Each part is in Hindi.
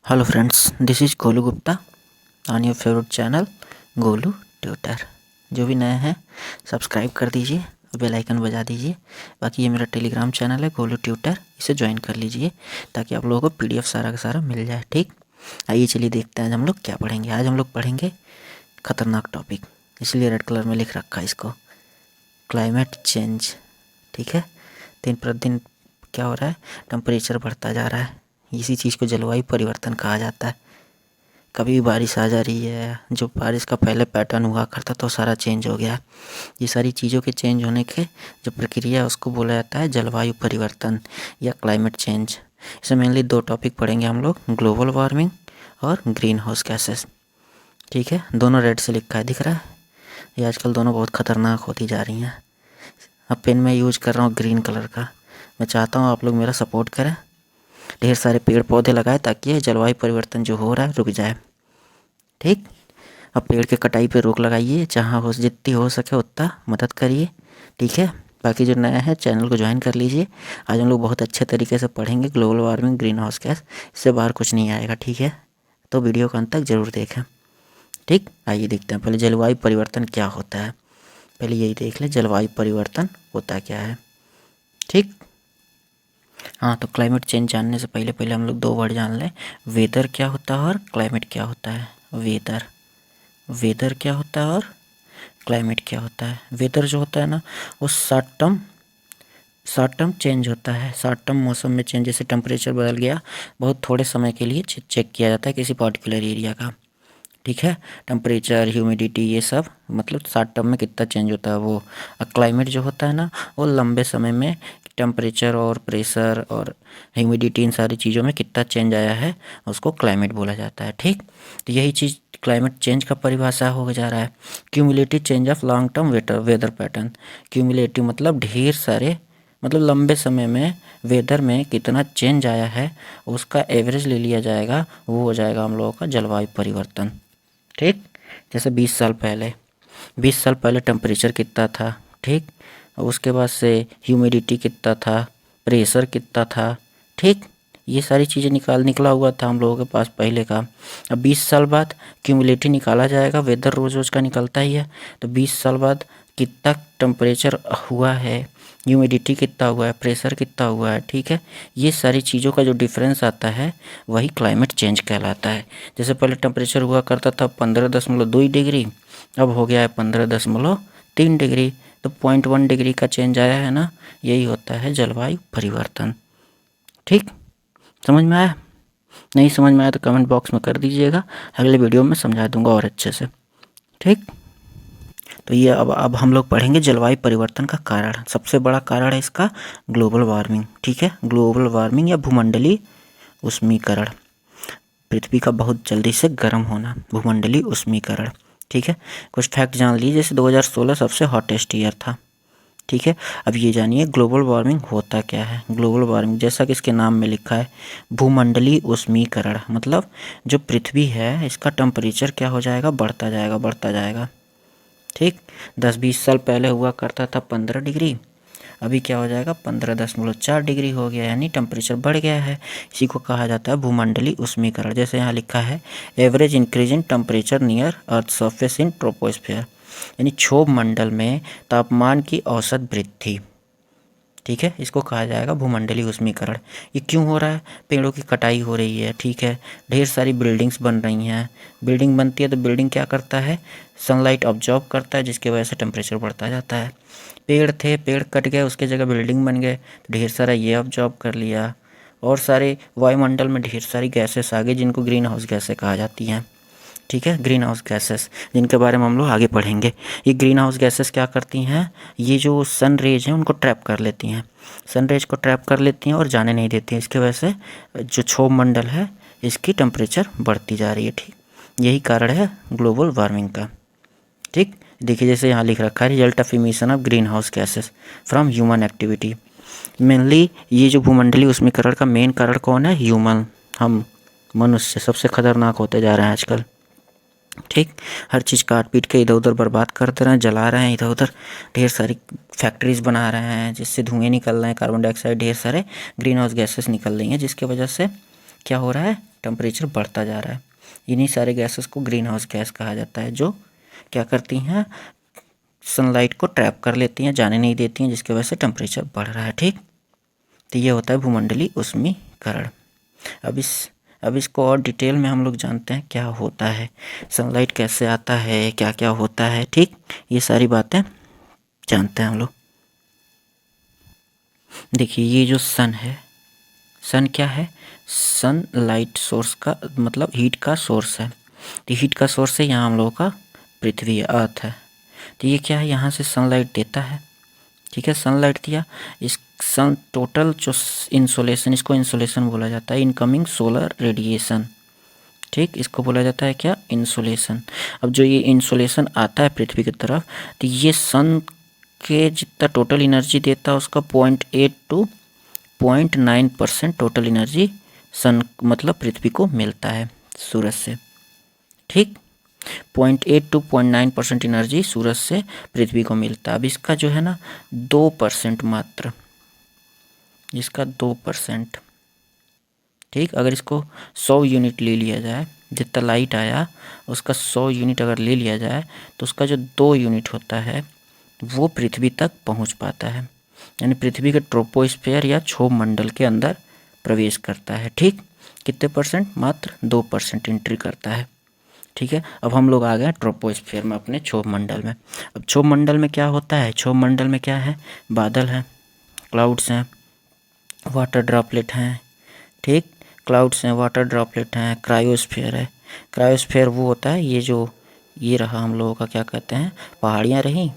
Hello friends, this is Golu Gupta on your favourite channel Golu tutor. जो भी नए हैं सब्सक्राइब कर दीजिए, बेल आइकन बजा दीजिए। बाकी ये मेरा टेलीग्राम चैनल है गोलू ट्यूटर, इसे ज्वाइन कर लीजिए ताकि आप लोगों को पीडीएफ सारा का सारा मिल जाए। ठीक, आइए चलिए देखते हैं आज हम लोग क्या पढ़ेंगे। आज हम लोग पढ़ेंगे खतरनाक टॉपिक, इसलिए रेड कलर में लिख रखा है इसको, क्लाइमेट चेंज। ठीक है, दिन प्रतिदिन क्या हो रहा है, टेम्परेचर बढ़ता जा रहा है। इसी चीज़ को जलवायु परिवर्तन कहा जाता है। कभी बारिश आ जा रही है, जो बारिश का पहले पैटर्न हुआ करता तो सारा चेंज हो गया। ये सारी चीज़ों के चेंज होने के जो प्रक्रिया है उसको बोला जाता है जलवायु परिवर्तन या क्लाइमेट चेंज। इसमें मेनली दो टॉपिक पढ़ेंगे हम लोग, ग्लोबल वार्मिंग और ग्रीन हाउस गैसेस। ठीक है, दोनों रेड से लिखा है, दिख रहा है। ये आजकल दोनों बहुत ख़तरनाक होती जा रही हैं। अब पेन में यूज कर रहा हूँ ग्रीन कलर का। मैं चाहता हूँ आप लोग मेरा सपोर्ट करें, ढेर सारे पेड़ पौधे लगाए ताकि ये जलवायु परिवर्तन जो हो रहा है रुक जाए। ठीक, अब पेड़ के कटाई पे रोक लगाइए, जहाँ हो जितनी हो सके उतना मदद करिए। ठीक है, बाकी जो नया है चैनल को ज्वाइन कर लीजिए। आज हम लोग बहुत अच्छे तरीके से पढ़ेंगे global warming, green house gas, इससे बाहर कुछ नहीं आएगा। ठीक है, तो वीडियो को अंत तक ज़रूर देखें। ठीक, आइए देखते हैं पहले जलवायु परिवर्तन क्या होता है। पहले यही देख लें जलवायु परिवर्तन होता क्या है। ठीक, हाँ, तो क्लाइमेट चेंज जानने से पहले पहले हम लोग दो वर्ड जान लें, वेदर क्या होता है और क्लाइमेट क्या होता है। वेदर, वेदर क्या होता है और क्लाइमेट क्या होता है। वेदर जो होता है ना, वो शॉर्ट टर्म चेंज होता है। शॉर्ट टर्म मौसम में चेंज, जैसे टेम्परेचर बदल गया, बहुत थोड़े समय के लिए चेक किया जाता है किसी पर्टिकुलर एरिया का। ठीक है, टेम्परेचर, ह्यूमिडिटी, ये सब मतलब शॉर्ट टर्म में कितना चेंज होता है वो। क्लाइमेट जो होता है ना, वो लंबे समय में टेम्परेचर और प्रेशर और ह्यूमिडिटी, इन सारी चीज़ों में कितना चेंज आया है उसको क्लाइमेट बोला जाता है। ठीक, तो यही चीज़ क्लाइमेट चेंज का परिभाषा हो जा रहा है, cumulative change of long term weather pattern. Cumulative मतलब ढेर सारे, मतलब लंबे समय में वेदर में कितना चेंज आया है उसका एवरेज ले लिया जाएगा, वो हो जाएगा हम लोगों का जलवायु परिवर्तन। ठीक, जैसे 20 साल पहले टेम्परेचर कितना था। ठीक, उसके बाद से ह्यूमिडिटी कितना था, प्रेशर कितना था। ठीक, ये सारी चीज़ें निकला हुआ था हम लोगों के पास पहले का। अब 20 साल बाद क्यूमुलेटिव निकाला जाएगा, वेदर रोज़ रोज़ का निकलता ही है। तो 20 साल बाद कितना टेम्परेचर हुआ है, ह्यूमिडिटी कितना हुआ है, प्रेशर कितना हुआ है। ठीक है, ये सारी चीज़ों का जो डिफरेंस आता है वही क्लाइमेट चेंज कहलाता है। जैसे पहले टेम्परेचर हुआ करता था 15.2 डिग्री, अब हो गया है 15.3 डिग्री, तो 0.1 डिग्री का चेंज आया है ना, यही होता है जलवायु परिवर्तन। ठीक, समझ में आया? नहीं समझ में आया तो कमेंट बॉक्स में कर दीजिएगा, अगले वीडियो में समझा दूंगा और अच्छे से। ठीक, तो ये अब हम लोग पढ़ेंगे जलवायु परिवर्तन का कारण। सबसे बड़ा कारण है इसका ग्लोबल वार्मिंग। ठीक है, ग्लोबल वार्मिंग या भूमंडलीय उष्मीकरण, पृथ्वी का बहुत जल्दी से गर्म होना, भूमंडलीय उष्मीकरण। ठीक है, कुछ फैक्ट जान लीजिए, जैसे 2016 सबसे हॉटेस्ट ईयर था। ठीक है, अब ये जानिए ग्लोबल वार्मिंग होता क्या है। ग्लोबल वार्मिंग जैसा कि इसके नाम में लिखा है, भूमंडलीय उष्मीकरण, मतलब जो पृथ्वी है इसका टेम्परेचर क्या हो जाएगा, बढ़ता जाएगा बढ़ता जाएगा। ठीक, 10-20 साल पहले हुआ करता था 15 डिग्री, अभी क्या हो जाएगा 15.4 डिग्री हो गया, यानी टेम्परेचर बढ़ गया है। इसी को कहा जाता है भूमंडलीय उष्मीकरण। जैसे यहाँ लिखा है, average increase in temperature near earth surface in troposphere, यानी क्षोभ मंडल में तापमान की औसत वृद्धि। ठीक है, इसको कहा जाएगा भूमंडलीय उष्मीकरण। ये क्यों हो रहा है, पेड़ों की कटाई हो रही है। ठीक है, ढेर सारी बिल्डिंग्स बन रही हैं, बिल्डिंग बनती है तो बिल्डिंग क्या करता है, सनलाइट ऑब्जॉर्ब करता है, जिसकी वजह से टेम्परेचर बढ़ता जाता है। पेड़ थे, पेड़ कट गए, उसके जगह बिल्डिंग बन गए, तो ढेर सारा ये ऑब्जॉर्ब कर लिया, और सारे वायुमंडल में ढेर सारी गैसेस आ गई जिनको ग्रीन हाउस गैसें कहा जाती हैं। ठीक है, ग्रीन हाउस गैसेस जिनके बारे में हम लोग आगे पढ़ेंगे। ये ग्रीन हाउस गैसेस क्या करती हैं, ये जो सन रेज हैं उनको ट्रैप कर लेती हैं, सन रेज को ट्रैप कर लेती हैं और जाने नहीं देती हैं। इसकी वजह से जो क्षोभ मंडल है इसकी टेम्परेचर बढ़ती जा रही है। ठीक, यही कारण है ग्लोबल वार्मिंग का। ठीक, देखिए जैसे यहाँ लिख रखा है, result of emission of green house gases from human activity. Mainly ये जो भूमंडलीय उष्मीकरण का मेन कारण कौन है, ह्यूमन, हम मनुष्य सबसे खतरनाक होते जा रहे हैं आजकल। ठीक, हर चीज़ काट पीट के इधर उधर बर्बाद करते रहे, जला रहे हैं इधर उधर, ढेर सारी फैक्ट्रीज बना रहे हैं जिससे धुएं निकल रहे हैं, कार्बन डाइऑक्साइड, ढेर सारे ग्रीन हाउस गैसेस निकल रही हैं, जिसकी वजह से क्या हो रहा है, टेम्परेचर बढ़ता जा रहा है। इन्हीं सारे गैसेस को ग्रीन हाउस गैस कहा जाता है, जो क्या करती हैं, सनलाइट को ट्रैप कर लेती हैं, जाने नहीं देती हैं, जिसकी वजह से टेम्परेचर बढ़ रहा है। ठीक, तो ये होता है भूमंडलीय ऊष्मीकरण। अब इसको और डिटेल में हम लोग जानते हैं क्या होता है, सनलाइट कैसे आता है, क्या क्या होता है। ठीक, ये सारी बातें जानते हैं हम लोग। देखिए ये जो सन है, सन क्या है, सन लाइट सोर्स का मतलब हीट का सोर्स है। तो हीट का सोर्स है यहाँ हम लोगों का पृथ्वी अर्थ है। तो ये क्या है, यहाँ से सनलाइट देता है। ठीक है, सनलाइट दिया, इस सन टोटल जो इंसोलेशन, इसको इंसोलेशन बोला जाता है, इनकमिंग सोलर रेडिएशन। ठीक, इसको बोला जाता है क्या, इंसोलेशन। अब जो ये इंसोलेशन आता है पृथ्वी की तरफ, तो ये सन के जितना टोटल एनर्जी देता है उसका 0.8 to 0.9% टोटल एनर्जी सन मतलब पृथ्वी को मिलता है सूरज से। ठीक, 0.8 to 0.9% एनर्जी सूरज से पृथ्वी को मिलता है। अब इसका जो है ना 2% मात्र, इसका 2%। ठीक, अगर इसको 100 यूनिट ले लिया जाए, जितना लाइट आया उसका 100 यूनिट अगर ले लिया जाए, तो उसका जो 2 यूनिट होता है वो पृथ्वी तक पहुंच पाता है, यानी पृथ्वी के ट्रोपोस्फीयर या क्षोभ मंडल के अंदर प्रवेश करता है। ठीक, कितने परसेंट, मात्र 2% एंट्री करता है। ठीक है, अब हम लोग आ गए ट्रोपोस्फीयर में, अपने क्षोभ मंडल में। अब क्षोभ मंडल में क्या होता है, क्षोभ मंडल में क्या है, बादल हैं, क्लाउड्स हैं, वाटर ड्रॉपलेट हैं। ठीक, क्लाउड्स हैं, वाटर ड्रॉपलेट हैं, क्रायोस्फीयर है। क्रायोस्फीयर वो होता है, ये जो ये रहा हम लोगों का क्या कहते हैं, पहाड़ियाँ रहीं,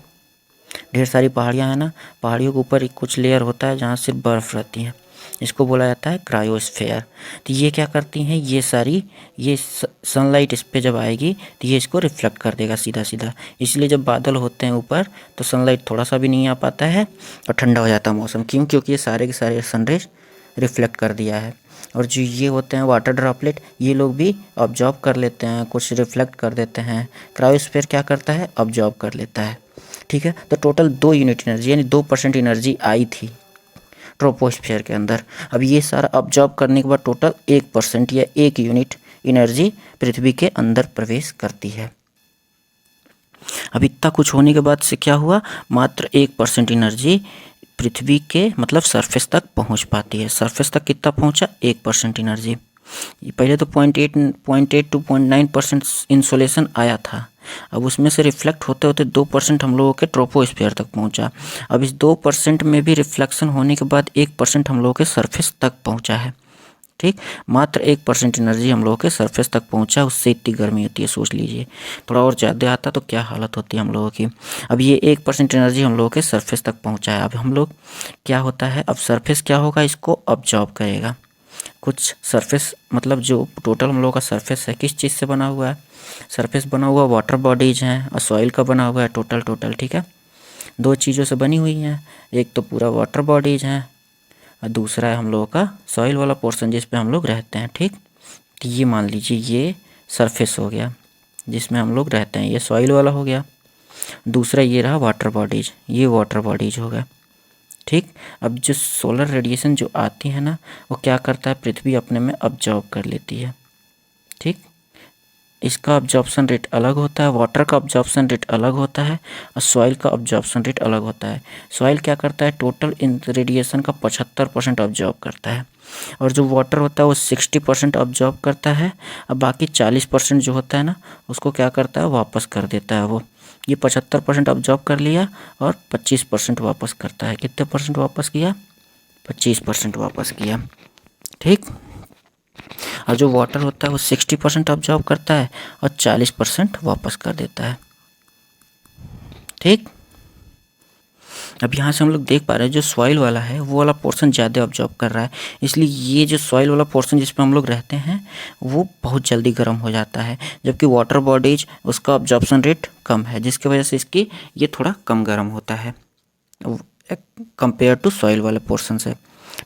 ढेर सारी पहाड़ियाँ हैं ना, पहाड़ियों के ऊपर एक कुछ लेयर होता है जहाँ सिर्फ बर्फ़ रहती है, इसको बोला जाता है क्रायोस्फीयर। तो ये क्या करती हैं, ये सारी ये सनलाइट इस पे जब आएगी तो ये इसको रिफ्लेक्ट कर देगा सीधा सीधा। इसलिए जब बादल होते हैं ऊपर तो सनलाइट थोड़ा सा भी नहीं आ पाता है और ठंडा हो जाता है मौसम। क्यों, क्योंकि ये सारे के सारे सनरेज रिफ्लेक्ट कर दिया है। और जो ये होते हैं वाटर ड्रॉपलेट, ये लोग भी ऑब्जॉर्व कर लेते हैं, कुछ रिफ्लेक्ट कर देते हैं। क्रायोस्फीयर क्या करता है, ऑब्जॉर्व कर लेता है। ठीक है, तो टोटल 2 यूनिट एनर्जी यानी 2% एनर्जी आई थी ट्रोपोस्फीयर के अंदर। अब ये सारा ऑब्जॉर्व करने के बाद टोटल 1% या 1 यूनिट एनर्जी पृथ्वी के अंदर प्रवेश करती है। अब इतना कुछ होने के बाद से क्या हुआ, मात्र 1% एनर्जी पृथ्वी के मतलब सरफेस तक पहुंच पाती है। सरफेस तक कितना पहुंचा, 1% एनर्जी। पहले तो 0.8 to 0.9% इंसोलेशन आया था, अब उसमें से रिफ्लेक्ट होते होते 2% हम लोगों के ट्रोपोस्फीयर तक पहुंचा। अब इस 2% में भी रिफ्लेक्शन होने के बाद 1% हम लोगों के सरफेस तक पहुंचा है। ठीक, मात्र 1% एनर्जी हम लोगों के सरफेस तक पहुंचा, उससे इतनी गर्मी होती है, सोच लीजिए। थोड़ा और ज़्यादा आता तो क्या हालत होती है हम लोगों की। अब ये 1% एनर्जी हम लोगों के सरफेस तक पहुंचा है। अब हम लोग क्या होता है, अब सरफेस क्या होगा, इसको ऑब्जॉर्व करेगा। कुछ सरफेस मतलब जो टोटल हम लोगों का सरफेस है किस चीज़ से बना हुआ है, सरफेस बना हुआ वाटर बॉडीज हैं और सॉइल का बना हुआ है टोटल। ठीक है, 2 चीज़ों से बनी हुई हैं, एक तो पूरा वाटर बॉडीज हैं और दूसरा है हम लोगों का सॉइल वाला पोर्शन जिस पे हम लोग रहते हैं। ठीक, तो ये मान लीजिए ये सरफेस हो गया जिसमें हम लोग रहते हैं, ये सॉइल वाला हो गया। दूसरा ये रहा वाटर बॉडीज, ये वाटर बॉडीज हो गया। ठीक, अब जो सोलर रेडिएशन जो आती है ना, वो क्या करता है, पृथ्वी अपने में ऑब्जॉर्व कर लेती है। ठीक, इसका ऑब्जॉर्प्शन रेट अलग होता है, वाटर का ऑब्जॉर्प्शन रेट अलग होता है और सॉइल का ऑब्जॉर्प्शन रेट अलग होता है। सॉइल क्या करता है, टोटल रेडिएशन का 75% ऑब्जॉर्व करता है, और जो वाटर होता है वो 60% ऑब्जॉर्व करता है, और बाकी 40% जो होता है ना उसको क्या करता है, वापस कर देता है। वो ये 75% ऑब्जॉर्व कर लिया और 25% वापस करता है। कितने परसेंट वापस किया, 25% वापस किया। ठीक, और जो वाटर होता है वो 60% ऑब्जॉर्व करता है और 40% वापस कर देता है। ठीक, अब यहाँ से हम लोग देख पा रहे हैं जो सॉइल वाला है वो वाला पोर्शन ज़्यादा ऑब्जॉर्व कर रहा है, इसलिए ये जो सॉइल वाला पोर्शन जिस पे हम लोग रहते हैं वो बहुत जल्दी गर्म हो जाता है, जबकि वाटर बॉडीज उसका ऑब्जॉर्प्शन रेट कम है, जिसकी वजह से इसकी ये थोड़ा कम गर्म होता है कंपेयर टू सॉइल वाले पोर्शन से।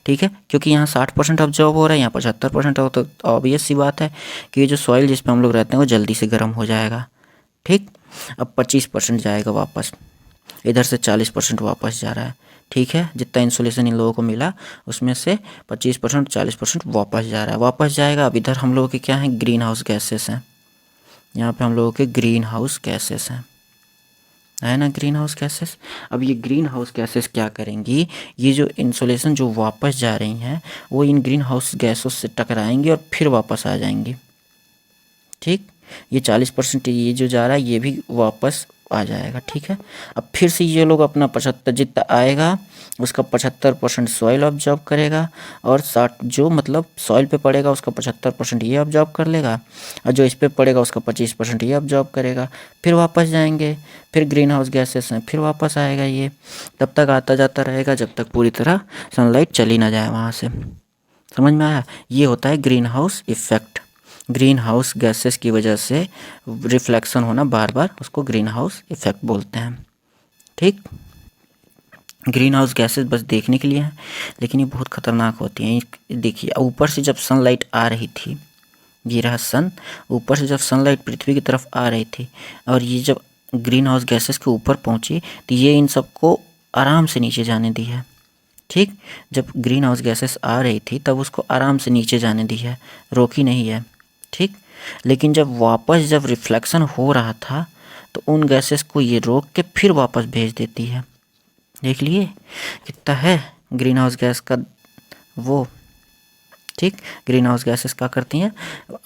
ठीक है, क्योंकि यहाँ 60% ऑब्जॉर्व हो रहा है, यहाँ 75% हो, तो ऑब्वियस सी बात है कि ये जो सॉइल जिस पे हम लोग रहते हैं वो जल्दी से गर्म हो जाएगा। ठीक, अब 25% जाएगा वापस, इधर से 40% वापस जा रहा है, ठीक है। जितना इंसुलेशन इन लोगों को मिला उसमें से 25% 40% वापस जा रहा है, वापस जाएगा। अब इधर हम लोगों के क्या हैं, ग्रीन हाउस गैसेस हैं, यहाँ पे हम लोगों के ग्रीन हाउस गैसेस हैं, है ना, ग्रीन हाउस गैसेस। अब ये ग्रीन हाउस गैसेस क्या करेंगी, ये जो इंसुलेशन जो वापस जा रही हैं वो इन ग्रीन हाउस गैसों से टकराएंगी और फिर वापस आ जाएंगी, ठीक। ये 40% ये जो जा रहा है ये भी वापस आ जाएगा, ठीक है। अब फिर से ये लोग अपना 75 जितना आएगा उसका 75% सॉइल ऑब्जॉर्ब करेगा, और 60 जो मतलब सॉइल पे पड़ेगा उसका 75% ये ऑब्जॉर्ब कर लेगा, और जो इस पे पड़ेगा उसका 25% ये ऑब्जॉर्ब करेगा। फिर वापस जाएंगे, फिर ग्रीन हाउस गैसेस हैं, फिर वापस आएगा ये, तब तक आता जाता रहेगा जब तक पूरी तरह सनलाइट चली ना जाए वहाँ से। समझ में आया, ये होता है green house effect. Green house gases की वजह से रिफ्लेक्शन होना बार बार, उसको ग्रीन हाउस इफेक्ट बोलते हैं, ठीक। ग्रीन हाउस गैसेस बस देखने के लिए हैं, लेकिन ये बहुत ख़तरनाक होती हैं। देखिए ऊपर से जब सनलाइट आ रही थी, ये रहा सन, ऊपर से जब सनलाइट पृथ्वी की तरफ आ रही थी और ये जब ग्रीन हाउस गैसेस के ऊपर पहुंची तो ये इन सबको आराम से नीचे जाने दी है, ठीक। जब ग्रीन हाउस गैसेस आ रही थी तब उसको आराम से नीचे जाने दी है, रोकी नहीं है, ठीक। लेकिन जब वापस जब रिफ्लेक्शन हो रहा था तो उन गैसेस को ये रोक के फिर वापस भेज देती है। देख लिए कितना है ग्रीन हाउस गैस का वो, ठीक। ग्रीन हाउस गैसेस क्या करती हैं,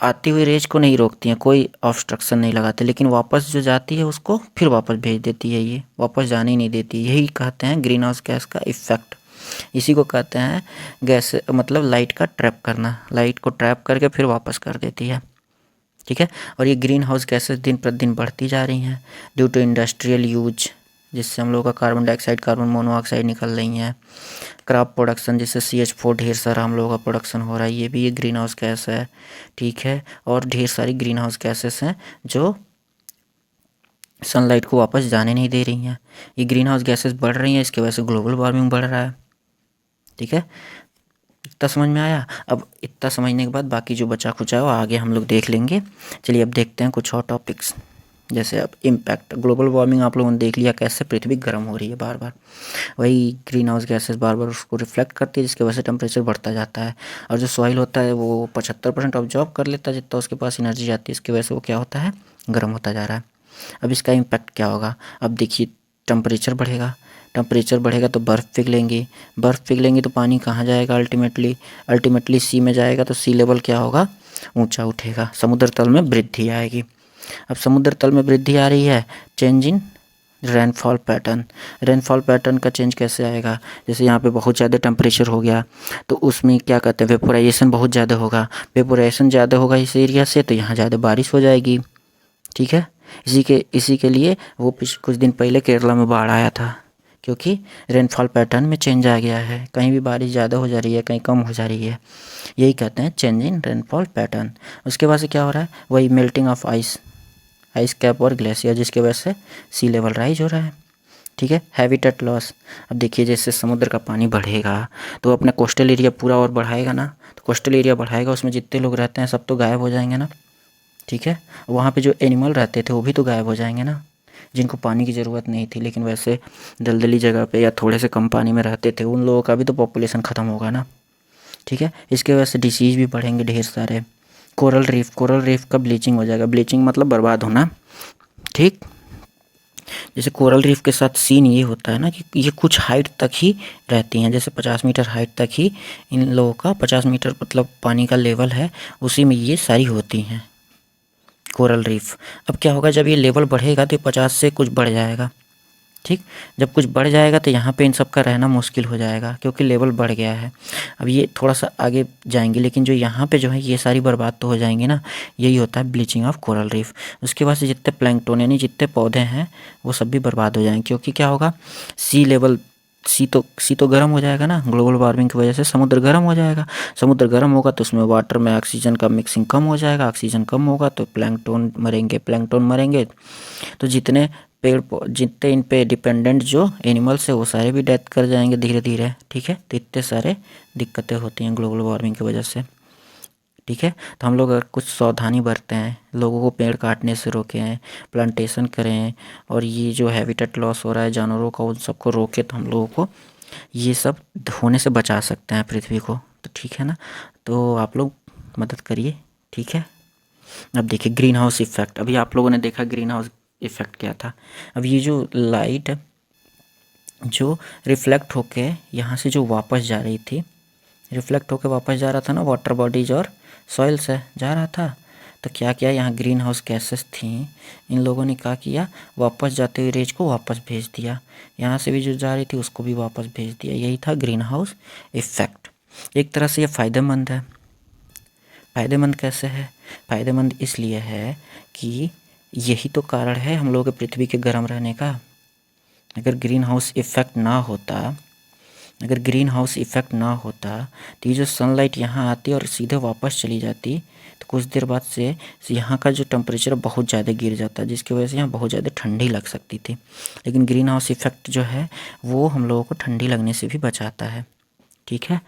आती हुई रेज को नहीं रोकती हैं, कोई ऑब्स्ट्रक्शन नहीं लगाते, लेकिन वापस जो जाती है उसको फिर वापस भेज देती है, ये वापस जाने ही नहीं देती। यही कहते हैं ग्रीन हाउस गैस का इफ़ेक्ट। इसी को कहते हैं गैस मतलब लाइट का ट्रैप करना, लाइट को ट्रैप करके फिर वापस कर देती है, ठीक है। और ये ग्रीन हाउस गैसेस दिन प्रतिदिन बढ़ती जा रही हैं ड्यू टू इंडस्ट्रियल यूज, जिससे हम लोग का कार्बन डाइऑक्साइड कार्बन मोनोऑक्साइड निकल रही हैं। क्रॉप प्रोडक्शन जिससे CH4 ढेर सारा हम लोगों का प्रोडक्शन हो रहा है, ये भी एक ग्रीन हाउस गैस है, ठीक है। और ढेर सारी ग्रीन हाउस गैसेस हैं जो सनलाइट को वापस जाने नहीं दे रही हैं। ये ग्रीन हाउस गैसेस बढ़ रही हैं, इसकी वजह से ग्लोबल वार्मिंग बढ़ रहा है, ठीक है। इतना समझ में आया। अब इतना समझने के बाद बाकी जो बचा खुचा है वो आगे हम लोग देख लेंगे। चलिए अब देखते हैं कुछ और टॉपिक्स, जैसे अब इम्पैक्ट ग्लोबल वार्मिंग आप लोगों ने देख लिया कैसे पृथ्वी गर्म हो रही है बार बार, वही ग्रीन हाउस गैसेस बार बार उसको रिफ्लेक्ट करती है जिसकी वजह से टेम्परेचर बढ़ता जाता है। और जो सॉइल होता है वो 75% ऑब्जॉर्ब कर लेता है जितना उसके पास एनर्जी जाती है, इसकी वजह से वो क्या होता है, गर्म होता जा रहा है। अब इसका इम्पैक्ट क्या होगा, अब देखिए टेम्परेचर बढ़ेगा, टेम्परेचर बढ़ेगा तो बर्फ़ पिघलेंगी, बर्फ़ पिघलेंगी तो पानी कहाँ जाएगा, अल्टीमेटली सी में जाएगा, तो सी लेवल क्या होगा, ऊंचा उठेगा, समुद्र तल में वृद्धि आएगी। अब समुद्र तल में वृद्धि आ रही है, change in rainfall pattern, rainfall pattern का चेंज कैसे आएगा, जैसे यहाँ पे बहुत ज़्यादा टेम्परेचर हो गया तो उसमें क्या कहते हैं, वेपोराइजेशन बहुत ज़्यादा होगा, वेपोराइजेशन ज़्यादा होगा इस एरिया से तो यहाँ ज़्यादा बारिश हो जाएगी, ठीक है। इसी के लिए वो कुछ दिन पहले केरला में बाढ़ आया था, क्योंकि रेनफॉल पैटर्न में चेंज आ गया है, कहीं भी बारिश ज़्यादा हो जा रही है, कहीं कम हो जा रही है, यही कहते हैं चेंज इन रेनफॉल पैटर्न। उसके बाद से क्या हो रहा है, वही मेल्टिंग ऑफ आइस कैप और ग्लेशियर, जिसकी वजह से सी लेवल राइज हो रहा है, ठीक है। हैबिटेट लॉस, अब देखिए जैसे समुद्र का पानी बढ़ेगा तो अपना कोस्टल एरिया पूरा और बढ़ाएगा ना, तो कोस्टल एरिया बढ़ाएगा, उसमें जितने लोग रहते हैं सब तो गायब हो जाएंगे ना, ठीक है। वहाँ पे जो एनिमल रहते थे वो भी तो गायब हो जाएंगे ना, जिनको पानी की ज़रूरत नहीं थी लेकिन वैसे दलदली जगह पे या थोड़े से कम पानी में रहते थे, उन लोगों का भी तो पॉपुलेशन ख़त्म होगा ना, ठीक है। इसके वजह से डिसीज़ भी बढ़ेंगे ढेर सारे। कोरल रीफ का ब्लीचिंग हो जाएगा, ब्लीचिंग मतलब बर्बाद होना, ठीक। जैसे कोरल रीफ के साथ सीन ये होता है ना कि ये कुछ हाइट तक ही रहती हैं, जैसे 50 मीटर हाइट तक ही इन लोगों का 50 मीटर मतलब पानी का लेवल है, उसी में ये सारी होती हैं कोरल रीफ। अब क्या होगा, जब ये लेवल बढ़ेगा तो 50 से कुछ बढ़ जाएगा, ठीक। जब कुछ बढ़ जाएगा तो यहाँ पे इन सब का रहना मुश्किल हो जाएगा क्योंकि लेवल बढ़ गया है। अब ये थोड़ा सा आगे जाएंगे लेकिन जो यहाँ पे जो है ये सारी बर्बाद तो हो जाएंगी ना, यही होता है ब्लीचिंग ऑफ कोरल रीफ। उसके बाद से जितने प्लैंकटन यानी जितने पौधे हैं वो सब भी बर्बाद हो जाएंगे, क्योंकि क्या होगा, सी तो गर्म हो जाएगा ना, ग्लोबल वार्मिंग की वजह से समुद्र गर्म हो जाएगा, समुद्र गर्म होगा तो उसमें वाटर में ऑक्सीजन का मिक्सिंग कम हो जाएगा, ऑक्सीजन कम होगा तो प्लैंकटन मरेंगे तो जितने इन पे डिपेंडेंट जो एनिमल्स है वो सारे भी डेथ कर जाएंगे धीरे धीरे, ठीक है। तो इतने सारे दिक्कतें होती हैं ग्लोबल वार्मिंग की वजह से, ठीक। ठीक है। तो हम लोग अगर कुछ सावधानी बरतें हैं, लोगों को पेड़ काटने से रोकें, प्लांटेशन करें, और ये जो हैबिटेट लॉस हो रहा है जानवरों का उन सबको रोके, तो हम लोगों को ये सब होने से बचा सकते हैं पृथ्वी को। तो ठीक है ना, तो आप लोग मदद करिए, ठीक है। अब देखिए ग्रीन हाउस इफ़ेक्ट, अभी आप लोगों ने देखा ग्रीन हाउस इफ़ेक्ट क्या था। अब ये जो लाइट जो रिफ्लेक्ट होके यहाँ से जो वापस जा रही थी, रिफ्लेक्ट होके वापस जा रहा था ना, वाटर बॉडीज और सॉइल से जा रहा था, तो क्या किया, यहाँ ग्रीन हाउस गैसेस थी, इन लोगों ने क्या किया, वापस जाते हुए रेज को वापस भेज दिया, यहाँ से भी जो जा रही थी उसको भी वापस भेज दिया। यही था ग्रीन हाउस इफ़ेक्ट। एक तरह से ये फ़ायदेमंद है। फ़ायदेमंद कैसे है? फ़ायदेमंद इसलिए है कि यही तो कारण है हम लोगों के पृथ्वी के गर्म रहने का। अगर ग्रीन हाउस इफ़ेक्ट ना होता, अगर ग्रीन हाउस इफ़ेक्ट ना होता, तो ये जो सनलाइट यहाँ आती और सीधे वापस चली जाती, तो कुछ देर बाद से यहाँ का जो टेम्परेचर बहुत ज़्यादा गिर जाता, जिसकी वजह से यहाँ बहुत ज़्यादा ठंडी लग सकती थी। लेकिन ग्रीन हाउस इफ़ेक्ट जो है वो हम लोगों को ठंडी लगने से भी बचाता है, ठीक है।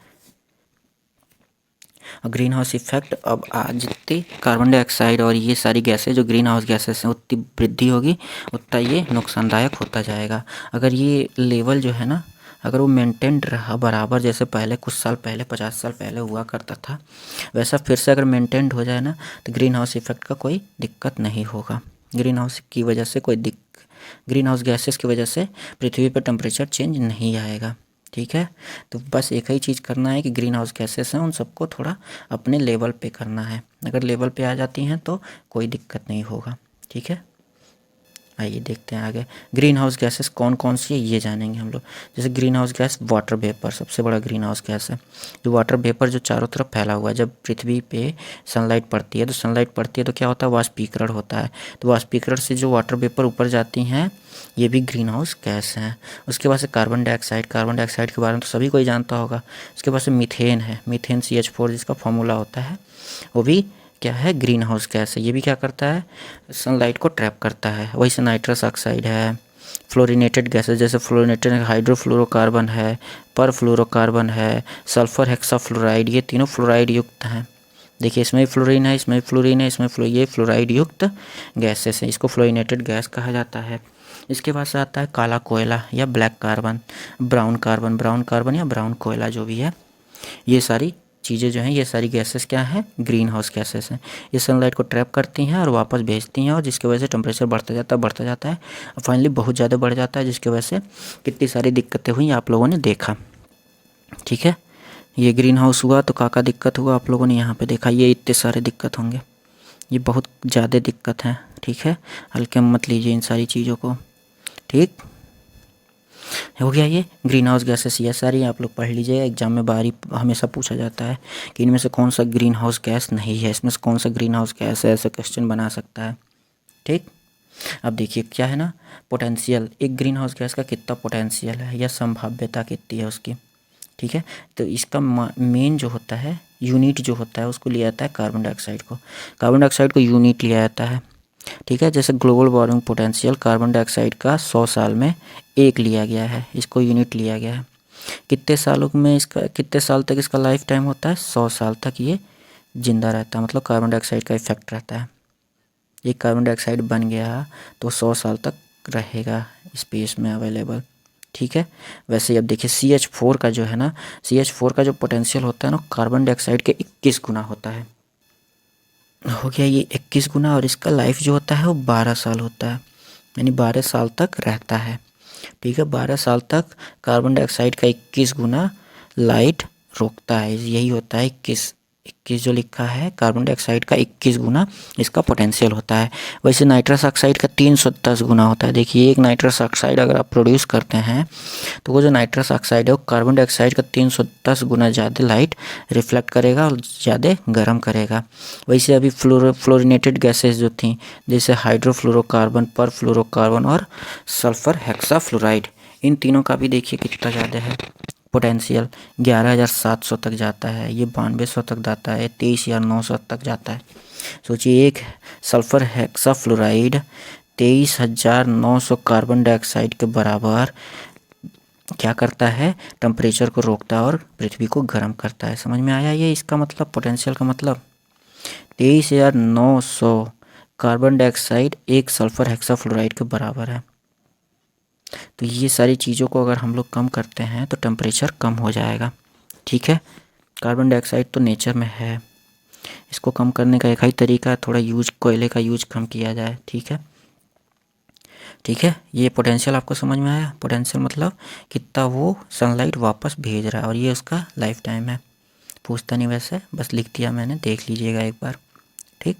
और ग्रीन हाउस इफ़ेक्ट अब जितनी कार्बन डाइऑक्साइड और ये सारी गैसें जो ग्रीन हाउस गैसेस हैं उतनी वृद्धि होगी, उतना ये नुकसानदायक होता जाएगा। अगर ये लेवल जो है ना, अगर वो मेंटेन्ड रहा बराबर, जैसे पहले कुछ साल पहले 50 साल पहले हुआ करता था, वैसा फिर से अगर मेंटेन्ड हो जाए ना, तो ग्रीन हाउस इफ़ेक्ट का कोई दिक्कत नहीं होगा। ग्रीन हाउस की वजह से ग्रीन हाउस गैसेस की वजह से पृथ्वी पर टेम्परेचर चेंज नहीं आएगा, ठीक है। तो बस एक ही चीज़ करना है कि ग्रीन हाउस गैसेस हैं उन सबको थोड़ा अपने लेवल पे करना है। अगर लेवल पे आ जाती हैं तो कोई दिक्कत नहीं होगा, ठीक है। आइए देखते हैं आगे ग्रीन हाउस गैसेस कौन कौन सी है ये जानेंगे हम लोग। जैसे green house gas water vapour सबसे बड़ा ग्रीन हाउस गैस है। जो वाटर वेपर जो चारों तरफ फैला हुआ है, जब पृथ्वी पे सनलाइट पड़ती है, तो सनलाइट पड़ती है तो क्या होता है, वाष्पीकरण होता है। तो वाष्पीकरण से जो वाटर वेपर ऊपर जाती हैं ये भी ग्रीन हाउस गैस हैं। उसके बाद से कार्बन डाइऑक्साइड, कार्बन डाइऑक्साइड के बारे में तो सभी कोई जानता होगा। उसके बाद से मीथेन है, मीथेन CH4 जिसका फॉर्मूला होता है, वो भी क्या है, ग्रीन हाउस गैस है। ये भी क्या करता है, सनलाइट को ट्रैप करता है। वही से नाइट्रस ऑक्साइड है, फ्लोरिनेटेड गैसेस जैसे फ्लोरिनेटेड हाइड्रोफ्लोरोकार्बन है, परफ्लोरोकार्बन है, सल्फर हेक्साफ्लोराइड, ये तीनों फ्लोराइड युक्त हैं। देखिए इसमें भी फ्लोरीन है, इसमें भी फ्लोरीन है, इसमें ये फ्लोराइड युक्त गैसेस हैं, इसको फ्लोरिनेटेड गैस कहा जाता है। इसके बाद से आता है काला कोयला या ब्लैक कार्बन, ब्राउन कार्बन या ब्राउन कोयला जो भी है। ये सारी चीज़ें जो हैं, ये सारी गैसेस क्या हैं, ग्रीन हाउस गैसेस हैं। ये सनलाइट को ट्रैप करती हैं और वापस भेजती हैं, और जिसकी वजह से टेम्परेचर बढ़ता जाता है और फाइनली बहुत ज़्यादा बढ़ जाता है, जिसकी वजह से कितनी सारी दिक्कतें हुई आप लोगों ने देखा, ठीक है। ये ग्रीन हाउस हुआ तो का दिक्कत हुआ आप लोगों ने यहाँ पे देखा, ये इतने सारे दिक्कत होंगे, ये बहुत ज़्यादा दिक्कत है, ठीक है। हल्के में मत लीजिए इन सारी चीज़ों को, ठीक हो गया। ये ग्रीन हाउस गैसेस ये सारी आप लोग पढ़ लीजिए, एग्जाम में बारी हमेशा पूछा जाता है कि इनमें से कौन सा ग्रीन हाउस गैस नहीं है, इसमें से कौन सा ग्रीन हाउस गैस है, ऐसा क्वेश्चन बना सकता है, ठीक। अब देखिए क्या है ना, पोटेंशियल, एक ग्रीन हाउस गैस का कितना पोटेंशियल है या संभाव्यता कितनी है उसकी, ठीक है। तो इसका मेन जो होता है यूनिट जो होता है उसको लिया जाता है कार्बन डाइऑक्साइड को, कार्बन डाइऑक्साइड को यूनिट लिया जाता है, ठीक है। जैसे global warming potential carbon dioxide का 100 साल में 1 लिया गया है, इसको यूनिट लिया गया है। कितने सालों में इसका, कितने साल तक इसका लाइफ टाइम होता है, 100 साल तक ये जिंदा रहता है, मतलब कार्बन डाइऑक्साइड का इफेक्ट रहता है। ये कार्बन डाइऑक्साइड बन गया तो 100 साल तक रहेगा स्पेस में अवेलेबल, ठीक है। वैसे ही अब देखिए CH4 का जो है ना, CH4 का जो पोटेंशियल होता है ना कार्बन डाइऑक्साइड के 21 गुना होता है, हो गया ये 21 गुना, और इसका लाइफ जो होता है वो 12 साल होता है, यानी 12 साल तक रहता है, ठीक है। 12 साल तक कार्बन डाइऑक्साइड का 21 गुना लाइट रोकता है, यही होता है 21 जो लिखा है, कार्बन डाइऑक्साइड का 21 गुना इसका पोटेंशियल होता है। वैसे नाइट्रस ऑक्साइड का 310 गुना होता है। देखिए एक नाइट्रस ऑक्साइड अगर आप प्रोड्यूस करते हैं तो वो जो नाइट्रस ऑक्साइड है वो कार्बन डाइऑक्साइड का 310 गुना ज़्यादा लाइट रिफ्लेक्ट करेगा और ज़्यादा गर्म करेगा। वैसे अभी फ्लोरिनेटेड गैसेज जो थी जैसे हाइड्रोफ्लोरोकार्बन, परफ्लोरोकार्बन और सल्फर हेक्साफ्लोराइड, इन तीनों का भी देखिए कितना ज़्यादा है पोटेंशियल, 11,700 तक जाता है, ये 9200 तक जाता है, 23,900 तक जाता है। सोचिए एक सल्फर हेक्साफ्लोराइड 23,900 कार्बन डाइऑक्साइड के बराबर क्या करता है, टेम्परेचर को रोकता है और पृथ्वी को गर्म करता है। समझ में आया ये इसका मतलब, पोटेंशियल का मतलब, 23,900 कार्बन डाइऑक्साइड 1 सल्फर हेक्साफ्लोराइड के बराबर है। तो ये सारी चीज़ों को अगर हम लोग कम करते हैं तो टेम्परेचर कम हो जाएगा। ठीक है, कार्बन डाइऑक्साइड तो नेचर में है, इसको कम करने का एक ही तरीका है, थोड़ा कोयले का यूज कम किया जाए। ठीक है, ठीक है। ये पोटेंशियल आपको समझ में आया? पोटेंशियल मतलब कितना वो सनलाइट वापस भेज रहा है, और ये उसका लाइफ टाइम है। पूछता नहीं वैसे, बस लिख दिया मैंने, देख लीजिएगा एक बार। ठीक,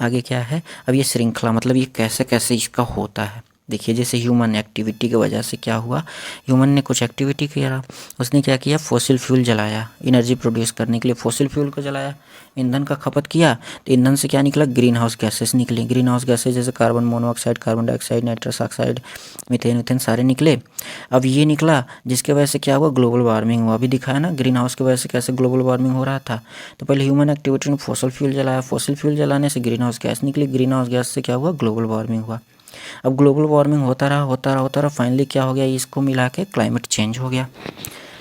आगे क्या है? अब ये श्रृंखला मतलब ये कैसे कैसे इसका होता है। देखिए, जैसे ह्यूमन एक्टिविटी की वजह से क्या हुआ, ह्यूमन ने कुछ एक्टिविटी किया, उसने क्या किया, फॉसिल फ्यूल जलाया एनर्जी प्रोड्यूस करने के लिए। फॉसिल फ्यूल को जलाया, ईंधन का खपत किया, तो ईंधन से क्या निकला, ग्रीन हाउस गैसेस निकली। ग्रीन हाउस गैसेस जैसे carbon monoxide, carbon dioxide, nitrous oxide, methane methane सारे निकले। अब ये निकला जिसके वजह से क्या हुआ, ग्लोबल वार्मिंग हुआ। अभी दिखाया ना ग्रीन हाउस की वजह से कैसे ग्लोबल वार्मिंग हो रहा था। तो पहले ह्यूमन एक्टिविटी ने फॉसिल फ्यूल जलाया, फॉसिल फ्यूल जलाने से ग्रीन हाउस गैस निकली, ग्रीन हाउस गैस से क्या हुआ, ग्लोबल वार्मिंग हुआ। अब ग्लोबल वार्मिंग होता रहा होता रहा होता रहा, फाइनली क्या हो गया, इसको मिला के क्लाइमेट चेंज हो गया।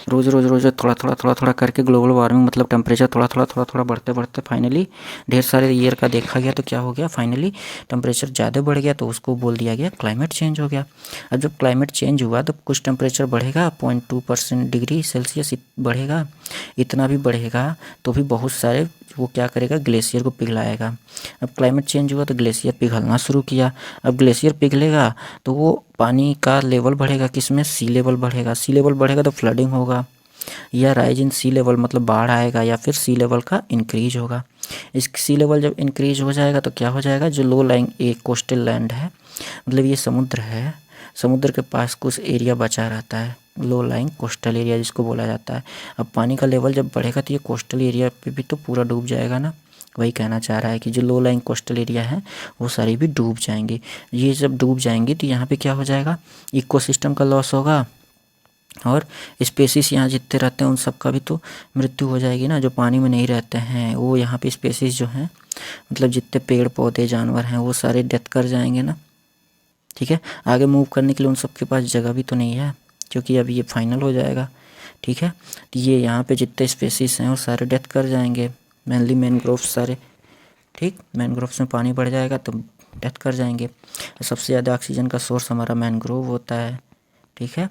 रोज़ रोज़ रोज़ थोड़ा थोड़ा थोड़ा थोड़ा करके ग्लोबल वार्मिंग मतलब टेम्परेचर थोड़ा थोड़ा थोड़ा थोड़ा बढ़ते बढ़ते फाइनली ढेर सारे ईयर का देखा गया, तो क्या हो गया, फाइनली टेम्परेचर ज़्यादा बढ़ गया, तो उसको बोल दिया गया क्लाइमेट चेंज हो गया। अब जब क्लाइमेट चेंज हुआ तो कुछ टेम्परेचर बढ़ेगा, 0.2% डिग्री सेल्सियस बढ़ेगा। इतना भी बढ़ेगा तो भी बहुत सारे वो क्या करेगा, ग्लेशियर को पिघलाएगा। अब क्लाइमेट चेंज हुआ तो ग्लेशियर पिघलना शुरू किया। अब ग्लेशियर पिघलेगा तो वो पानी का लेवल बढ़ेगा, किसमें, सी लेवल बढ़ेगा। सी लेवल बढ़ेगा तो फ्लडिंग होगा, या राइज इन सी लेवल मतलब बाढ़ आएगा, या फिर सी लेवल का इंक्रीज होगा। इस सी लेवल जब इंक्रीज हो जाएगा तो क्या हो जाएगा, जो लो लाइंग एक कोस्टल लैंड है, मतलब ये समुद्र है, समुद्र के पास कुछ एरिया बचा रहता है, लो लाइंग कोस्टल एरिया जिसको बोला जाता है। अब पानी का लेवल जब बढ़ेगा तो ये कोस्टल एरिया पे भी तो पूरा डूब जाएगा ना। वही कहना चाह रहा है कि जो लो लाइंग कोस्टल एरिया है वो सारी भी डूब जाएंगे। ये जब डूब जाएंगी तो यहाँ पे क्या हो जाएगा, इकोसिस्टम का लॉस होगा, और स्पेसीज यहाँ जितने रहते हैं उन सब का भी तो मृत्यु हो जाएगी ना। जो पानी में नहीं रहते हैं वो यहाँ पे स्पेसीज जो हैं, मतलब जितने पेड़ पौधे जानवर हैं वो सारे डेथ कर जाएंगे ना। ठीक है, आगे मूव करने के लिए उन सब के पास जगह भी तो नहीं है, क्योंकि अभी ये फाइनल हो जाएगा। ठीक है, तो ये यहाँ पे जितने स्पेसीज हैं वो सारे डेथ कर जाएंगे, मेनली मैनग्रोव्स सारे। ठीक, मैनग्रोव्स में पानी बढ़ जाएगा तो डेथ कर जाएंगे। सबसे ज़्यादा ऑक्सीजन का सोर्स हमारा मैनग्रोव होता है। ठीक है,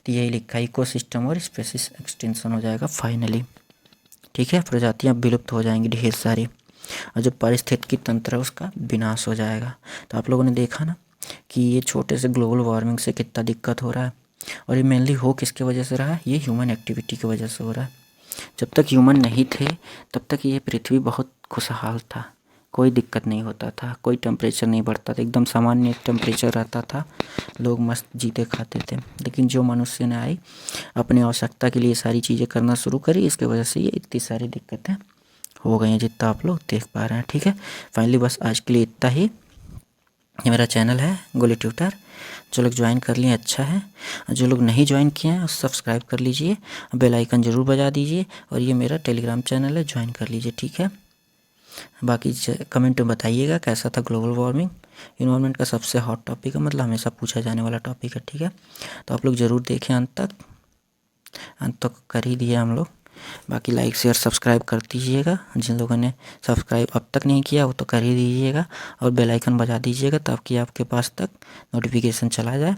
तो यही लिखा है, इकोसिस्टम और स्पेसीज एक्सटेंशन हो जाएगा फाइनली। ठीक है, प्रजातियाँ विलुप्त हो जाएंगी ढेर सारी, और जो पारिस्थितिकी तंत्र है उसका विनाश हो जाएगा। तो आप लोगों ने देखा ना कि ये छोटे से ग्लोबल वार्मिंग से कितना दिक्कत हो रहा है, और ये मेनली हो किसके वजह से रहा है, ये ह्यूमन एक्टिविटी की वजह से हो रहा है। जब तक ह्यूमन नहीं थे तब तक ये पृथ्वी बहुत खुशहाल था, कोई दिक्कत नहीं होता था, कोई टेम्परेचर नहीं बढ़ता था, एकदम सामान्य टेम्परेचर रहता था, लोग मस्त जीते खाते थे। लेकिन जो मनुष्य ने आई अपनी आवश्यकता के लिए सारी चीज़ें करना शुरू करी, इसके वजह से ये इतनी सारी दिक्कतें हो गई हैं जितना आप लोग देख पा रहे हैं। ठीक है, फाइनली बस आज के लिए इतना ही। ये मेरा चैनल है गोली ट्यूटर, जो लोग ज्वाइन कर लिए अच्छा है, जो लोग नहीं ज्वाइन किए हैं सब्सक्राइब कर लीजिए, बेल आइकन ज़रूर बजा दीजिए, और ये मेरा टेलीग्राम चैनल है, ज्वाइन कर लीजिए। ठीक है, बाकी कमेंट में बताइएगा कैसा था ग्लोबल वार्मिंग। इन्वायरमेंट का सबसे हॉट टॉपिक है, मतलब हमेशा पूछा जाने वाला टॉपिक है। ठीक है, तो आप लोग ज़रूर देखें अंत तक कर ही दिए हम लोग। बाकी लाइक शेयर सब्सक्राइब कर दीजिएगा, जिन लोगों ने सब्सक्राइब अब तक नहीं किया वो तो कर ही दीजिएगा, और बेल आइकन बजा दीजिएगा ताकि आपके पास तक नोटिफिकेशन चला जाए।